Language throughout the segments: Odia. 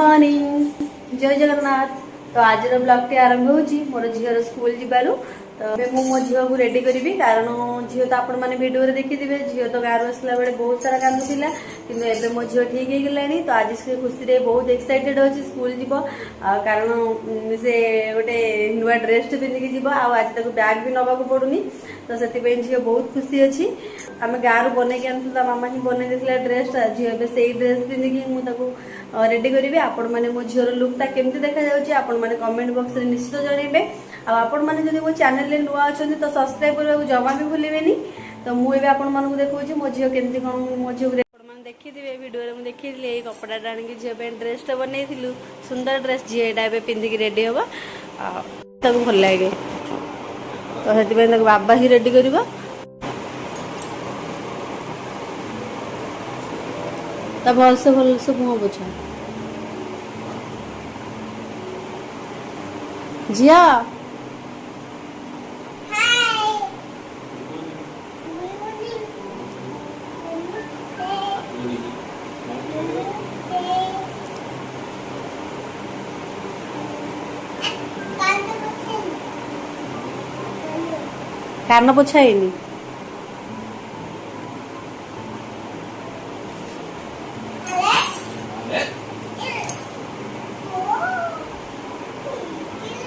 मॉर्निंग जय जगन्नाथ। तो आज ब्लॉग आरंभ होची मोर झीर स्कूल जीवारू। तो मो झील को रेडी करी कारण झील तो आपण मैंने वीडियो देखिथे झील तो गाँव आसला बेले बहुत सारा कांदुला कि मो झील ठीक हो गलानी। तो आज से खुशी बहुत एक्साइटेड अच्छी स्कूल जीव कारण से गोटे नुआ ड्रेस पिंधिकी जीव आज तक बैग भी नवा पड़ूनी। तो से झील बहुत खुशी अच्छी। आम गाँव बनई आनी मामा ही बनई देता ड्रेसटा झील से ड्रेस पिंधिकी मुझे रेडी करी। आपण मैंने मो झीर लुकटा केमती देखा जाउची आपण मैंने कमेंट बॉक्स रे निश्चित जनइबे। आपण मैंने जब मो चैनल नुआ अच्छा तो सब्सक्राइब करने जमा भी भूलें। तो मुझे आपण मानक देखा मो झील केमती कौन मो झील देखी थे वीडियो में देखी थी कपड़ा आनिक झील ड्रेसटा बनई सुंदर ड्रेस झीटा पिंधिकी रेडी हम भल लगे। तो से बाबा ही रेडी कर भलसे भलसे मुह बुझा झिया कान पोछाइनी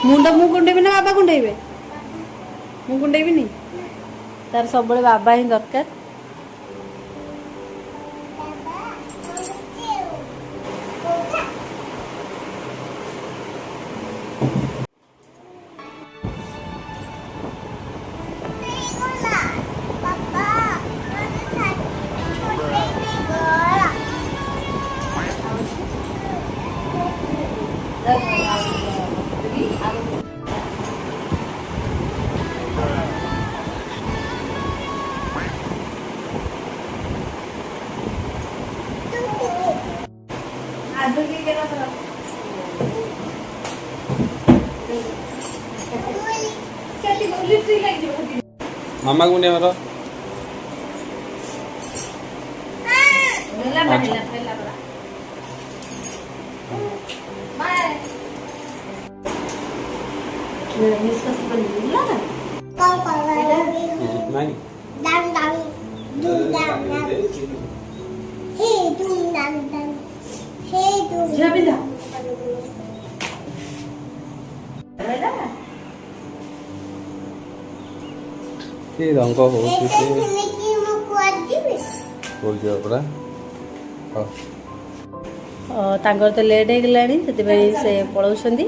मुंडा मु कुंडेबी ना बाबा कुंडेबे मु कुंडेबी नहीं तार सब बाबा ही दरकार। मामा को नहीं मारो ये रंग हो तांकर तो लेट हो गलानी से पलाउछंदी।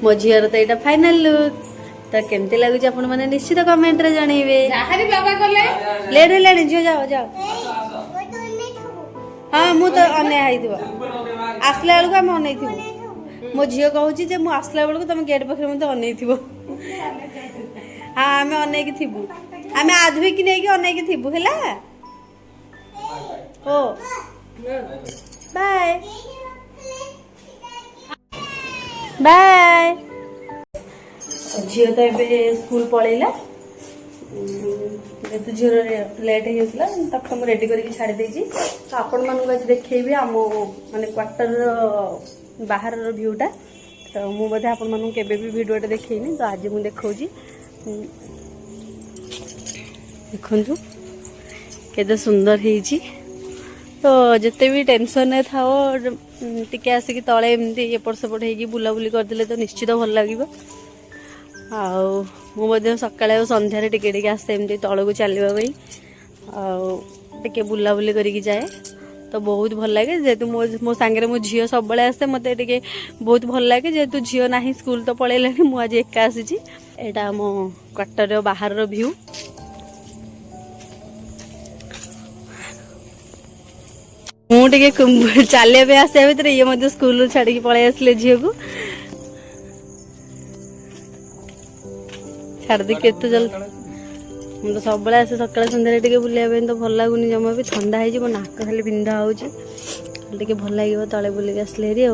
मो झीर तो यहाँ फाइनल लुक तो केमती लगुच आपण मैंने निश्चित कमेंट रे जनइबे। लेट होलानी झील जाओ जाओ। हाँ मु तो अने आसला बेलू आम अन मो झील कहूँ जे मु आसला बेलू तुम गेट पाखे मत अन हाँ आम अनेक थी आम आज भी कि नहीं अनेक थी है ओ बाय बाय। झील तो ये स्कूल पलैला जेहतु झील लेट होता तक मुझे रेडी करके छाड़ी देती। तो आपण मानक आज देखी आम माने क्वार्टर बाहर भ्यूटा। तो मुझे आपण मानक केबे भी वीडियोटा देखनी तो आज मुझे देखा देखु केते सुंदर है। तो जिते भी टेंशन था टिके आसिक तले एमती एपट सेपट हो बुलाबुली करदे तो निश्चित भल लगे। मुझे सकाଳେ संध्यारे टिके टिके आसे एमती तल को चलवाई टिके बुलाबुली करके जाए तो बहुत भल लगे। जेहेतु मो सांगे मो झील सब बड़े आसे मत बहुत भल लगे। जेहेतु झील ना स्कूल तो पलैलानी मुझे एका आसी एटा मो क्वार्टर बाहर व्यू। मुझे चलिए आसा भितर ये स्कूल छाड़ी पलि आसले झील को छाड़ दी केते जल्दी मुझे सब आसे सकाल सन्धारे बुलाया तो भल लगुनि जमा भी ठंडा हो नाक खाली बिंधा हो भल लगे तले बुलिक आसले हेरी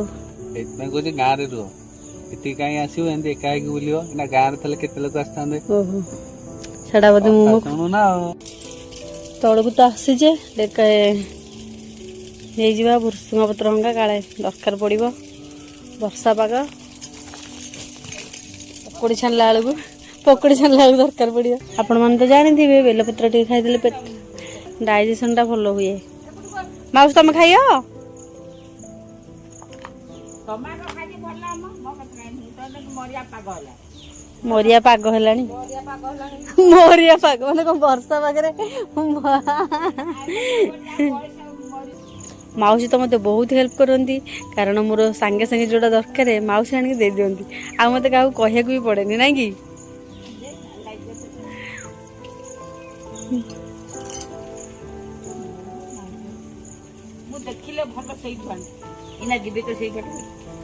गाँव रुह कहीं आसो एका बुल गाँव थे के लोक आसता छाड़ा बोधे शुणु ना ତଳକୁ ତ ଆସିଛେ ନେଇଯିବା ଭୃଷୁଙ୍ଗା ପତ୍ର ହଙ୍ଗା କାଳେ ଦରକାର ପଡ଼ିବ। ବର୍ଷା ପାଗ ପକୁଡ଼ି ଛାଣିଲା ବେଳକୁ ଦରକାର ପଡ଼ିବ। ଆପଣମାନେ ତ ଜାଣିଥିବେ ବେଲପତ୍ର ଟିକେ ଖାଇଦେଲେ ପେଟ ଡାଇଜେସନଟା ଭଲ ହୁଏ। ମାଉସୀ ତମେ ଖାଇବ? ମରିଆ ପାଗ ହେଲାଣି। ମରିଆ ପାଗ ମାନେ କଣ ବର୍ଷା ପାଗରେ ମାଉସୀ ତ ମୋତେ ବହୁତ ହେଲ୍ପ କରନ୍ତି, କାରଣ ମୋର ସାଙ୍ଗେ ସାଙ୍ଗେ ଯୋଉଟା ଦରକାର ମାଉସୀ ଆଣିକି ଦେଇଦିଅନ୍ତି। ଆଉ ମୋତେ କାହାକୁ କହିବାକୁ ବି ପଡ଼େନି, ନାଇଁ କି?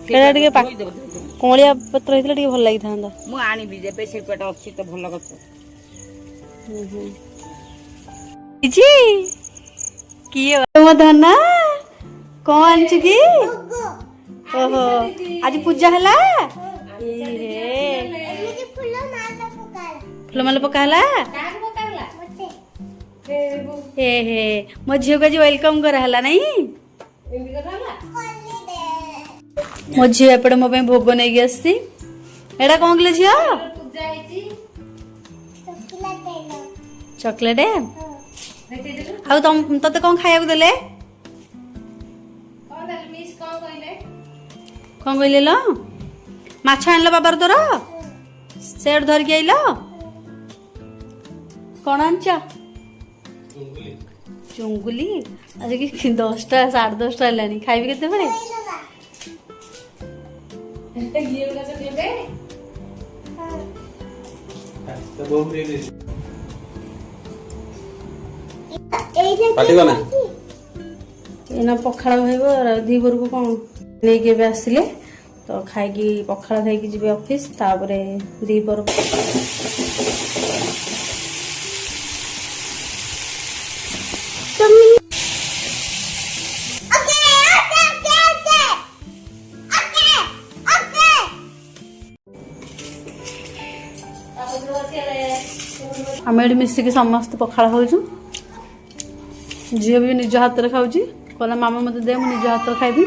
ସେଇଟା ଟିକେ କଅଁଳିଆ ପତ୍ର ହେଇଥିଲେ ଟିକେ ଭଲ ଲାଗିଥାନ୍ତା। ମୁଁ ଆଣିବି ଯେବେ ସେଇପଟ ଅଛି ତ ଭଲ ଗଛ। କିଏ ମୋ ଧନ କଣ ଆଣିଛୁ କି? ଓହୋ ଆଜି ପୂଜା ହେଲା। ଫୁଲ ମାଲ ପକା ହେଲା। ହେ ମୋ ଝିଅକୁ ଆଜି ୱେଲକମ କରାହେଲା ନାଇଁ। ମୋ ଝିଅ ଏପଟେ ମୋ ପାଇଁ ଭୋଗ ନେଇକି ଆସିଛି। ଏଇଟା କଣ କିଲୋ ଝିଅ? ଚକୋଲେଟ। ଆଉ ତତେ କଣ ଖାଇବାକୁ ଦେଲେ? କଣ କହିଲେ ଲ? ମାଛ ଆଣିଲ ବାବାର ତୋର? ସେଠୁ ଧରିକି ଆଇଲ। କଣ ଆଣିଛ? ଚୁଙ୍ଗୁଲି। ଆଜି 10ଟା 10:30 ହେଲାଣି। ଖାଇବି କେତେବେଳେ? ଏଇନା ପଖାଳ ଖାଇବ। ଦିପହରକୁ କଣ ନେଇକି ଏବେ ଆସିଲେ ତ ଖାଇକି ପଖାଳ ଖାଇକି ଯିବେ ଅଫିସ। ତାପରେ ଦିପହରକୁ ଆମେ ଏଠି ମିଶିକି ସମସ୍ତେ ପଖାଳ ଖାଉଛୁ। ଝିଅ ବି ନିଜ ହାତରେ ଖାଉଛି। କହିଲା ମାମା ମତେ ଦେ, ମୁଁ ନିଜ ହାତରେ ଖାଇବି।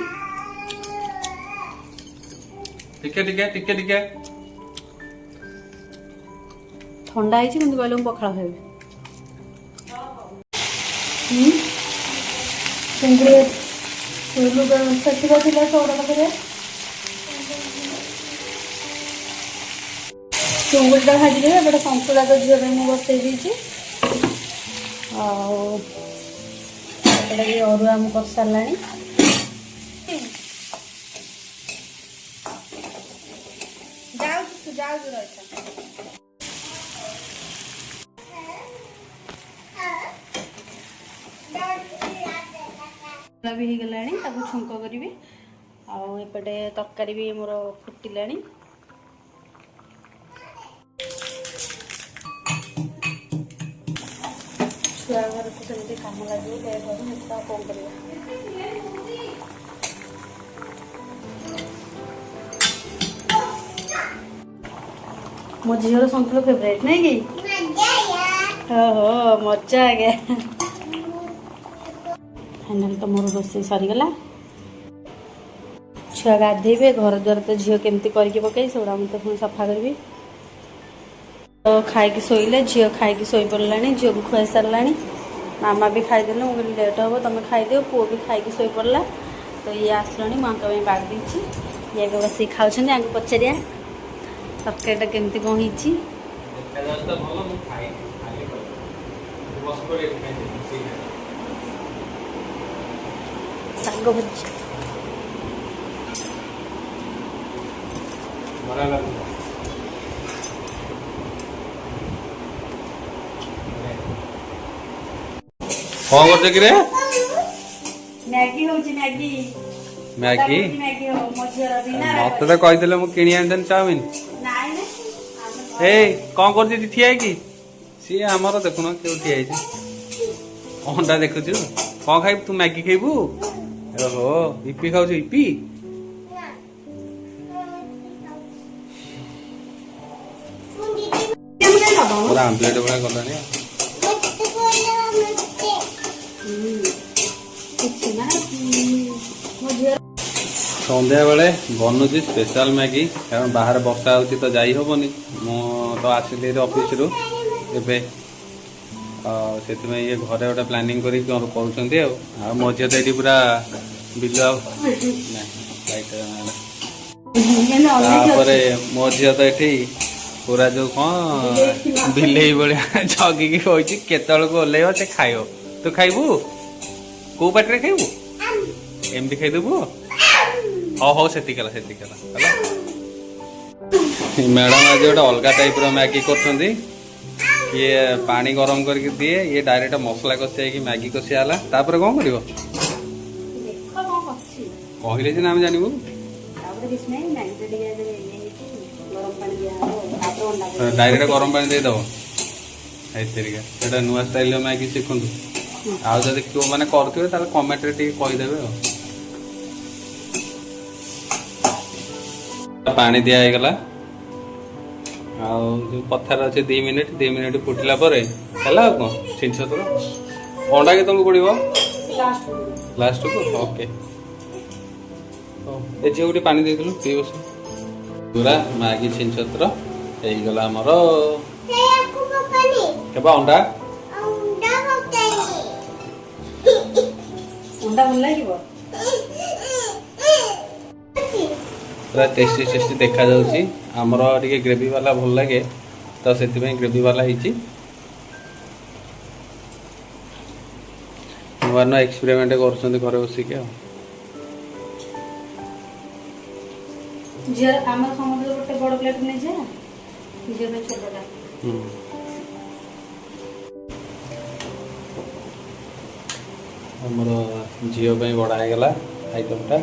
ଟିକେ ଥଣ୍ଡା ହେଇଛି କିନ୍ତୁ କହିଲେ ମୁଁ ପଖାଳ ଖାଇବି। ସେଠିକା ଥିଲା ସୌର ପାଖରେ ଚୁଙ୍ଗୁଳିଟା ଭାଜିଦେବି। ଏପଟେ ସନ୍ତୁଳା ତ ଝିଅ ପାଇଁ ମୁଁ ବସେଇ ଦେଇଛି। ଆଉ ଏପଟେ ବି ଅରୁଆ ମୁଁ କରିସାରିଲାଣି। ବି ହେଇଗଲାଣି, ତାକୁ ଛୁଙ୍କ କରିବି। ଆଉ ଏପଟେ ତରକାରୀ ବି ମୋର ଫୁଟିଲାଣି। ଛୁଆ ଘରକୁ ସେମିତି କାମ ଲାଗିବ କଣ କରିବା। ମୋ ଝିଅର ସନ୍ତୁଳ ଫେଭରାଇଟ ନାଇଁ କି? ଓହୋ ମଜା ଆଜ୍ଞା। ଫାଇନାଲ ତ ମୋର ରୋଷେଇ ସରିଗଲା। ଛୁଆ ଗାଧେଇବେ। ଘର ଦ୍ୱାର ତ ଝିଅ କେମିତି କରିକି ପକେଇ ସେଗୁଡ଼ା ମୁଁ ତ ପୁଣି ସଫା କରିବି। ତ ଖାଇକି ଶୋଇଲେ। ଝିଅ ଖାଇକି ଶୋଇପଡ଼ିଲାଣି। ଝିଅକୁ ଖୁଆଇ ସାରିଲାଣି। ମାମା ବି ଖାଇଦେଲେ। ମୁଁ କହିଲି ଲେଟ୍ ହେବ ତମେ ଖାଇଦିଅ। ପୁଅ ବି ଖାଇକି ଶୋଇପଡ଼ିଲା। ତ ଇଏ ଆସିଲାଣି, ମୁଁ ଆଙ୍କ ପାଇଁ ବାଢ଼ି ଦେଇଛି। ଇଏ ଏବେ ବସିକି ଖାଉଛନ୍ତି। ଆଙ୍କୁ ପଚାରିବା ତରକାରୀଟା କେମିତି କଣ ହେଇଛି। ଶାଗ ଭଜା। କଣ କରୁଛ କିରେ? ମ୍ୟାଗି ହଉଛି ମ୍ୟାଗି। ମ୍ୟାଗି ମତେ ତ କହିଥିଲେ ମୁଁ କିଣି ଆଣିଥାନ୍ତି ଚାଉମିନ। ଏଇ କଣ କରୁଛି ଠିଆ ହେଇକି? ସିଏ ଆମର ଦେଖୁନ କେଉଁ ଠିଆ ହେଇଛି। ଅଣ୍ଡା ଦେଖୁଛୁ। କଣ ଖାଇବୁ ତୁ? ମ୍ୟାଗି ଖାଇବୁ? ଓହୋ ଇପି ଖାଉଛୁ? ଇପି ଆମ୍ଲେଟ ଭଳିଆ ଗଲାଣି। କିଛି ନା ମୋ ଝିଅ ସନ୍ଧ୍ୟା ବେଳେ ବନୁଛି ସ୍ପେଶାଲ ମ୍ୟାଗି କାରଣ ବାହାରେ ବର୍ଷା ହେଉଛି ତ ଯାଇ ହେବନି। ମୁଁ ତ ଆସିଲି ଅଫିସରୁ ଏବେ ସେଥିପାଇଁ ଇଏ ଘରେ ଗୋଟେ ପ୍ଲାନିଂ କରିକି କରୁଛନ୍ତି ଆଉ ମୋ ଝିଅ ତ ଏଠି ପୁରା ବିଲ ତାପରେ ମୋ ଝିଅ ତ ଏଠି ପୁରା ଯୋଉ କଣ ବିଲେଇ ଭଳିଆ ଜଗିକି କହିଛି କେତେବେଳକୁ ଓହ୍ଲେଇବ ସେ ଖାଇବ। ତୁ ଖାଇବୁ କୋଉ ପାଟିରେ ଖାଇବୁ ଏମିତି ଖାଇଦେବୁ। ହଉ ହଉ ସେତିକି ହେଲା ମ୍ୟାଡାମ ଆଜି ଗୋଟେ ଅଲଗା ଟାଇପର ମ୍ୟାଗି କରୁଛନ୍ତି। ଇଏ ପାଣି ଗରମ କରିକି ଦିଏ ଇଏ ଡାଇରେକ୍ଟ ମସଲା କଷି ହେଇକି ମ୍ୟାଗି କଷିଆ ହେଲା। ତାପରେ କଣ କରିବ କହିଲେ ସିନା ଆମେ ଜାଣିବୁ। ଡାଇରେକ୍ଟ ଗରମ ପାଣି ଦେଇଦବ ଏଥିରିକା ସେଟା ନୂଆ ଷ୍ଟାଇଲର ମ୍ୟାଗି ଶିଖନ୍ତୁ। ଆଉ ଯଦି କେଉଁମାନେ କରୁଥିବେ ତାହେଲେ କମେଣ୍ଟରେ ଟିକେ କହିଦେବେ ଆଉ। ପାଣି ଦିଆ ହେଇଗଲା ଆଉ ଯୋଉ କଥାରେ ଅଛି 2 ମିନିଟ୍ ଫୁଟିଲା ପରେ ହେଲା। ଆଉ କଣ ଛିଞ୍ଚତ୍ର ଅଣ୍ଡା କେତେବେଳକୁ ପଡିବ ଲାଷ୍ଟକୁ? ଓକେ ଏ ଝିଅ ଗୋଟେ ପାଣି ଦେଇଥିଲୁ ପିଇ ବସ ପୁରା ମ୍ୟାଗି ଛିଞ୍ଚତ୍ର ହେଇଗଲା ଆମର। କେବେ ଅଣ୍ଡା ଭଲ ଲାଗିବ ପୁରା ଟେଷ୍ଟି ଦେଖାଯାଉଛି। ଆମର ଟିକେ ଗ୍ରେଭି ବାଲା ଭଲ ଲାଗେ ତ ସେଥିପାଇଁ ଗ୍ରେଭି ବାଲା ହେଇଛି। ନୂଆ ନୂଆ ଏକ୍ସପେରିମେଣ୍ଟ କରୁଛନ୍ତି ଘରେ ବସିକି ଆଉ। ଝିଅ ଆମର ସମସ୍ତେ ଗୋଟେ ବଡ଼ ପ୍ଲେଟ୍ ନେଇଯା ଝିଅ ପାଇଁ ଛୋଟଟା। ଆମର ଝିଅ ପାଇଁ ବଡ଼ା ହେଇଗଲା ଆଇଟମଟା।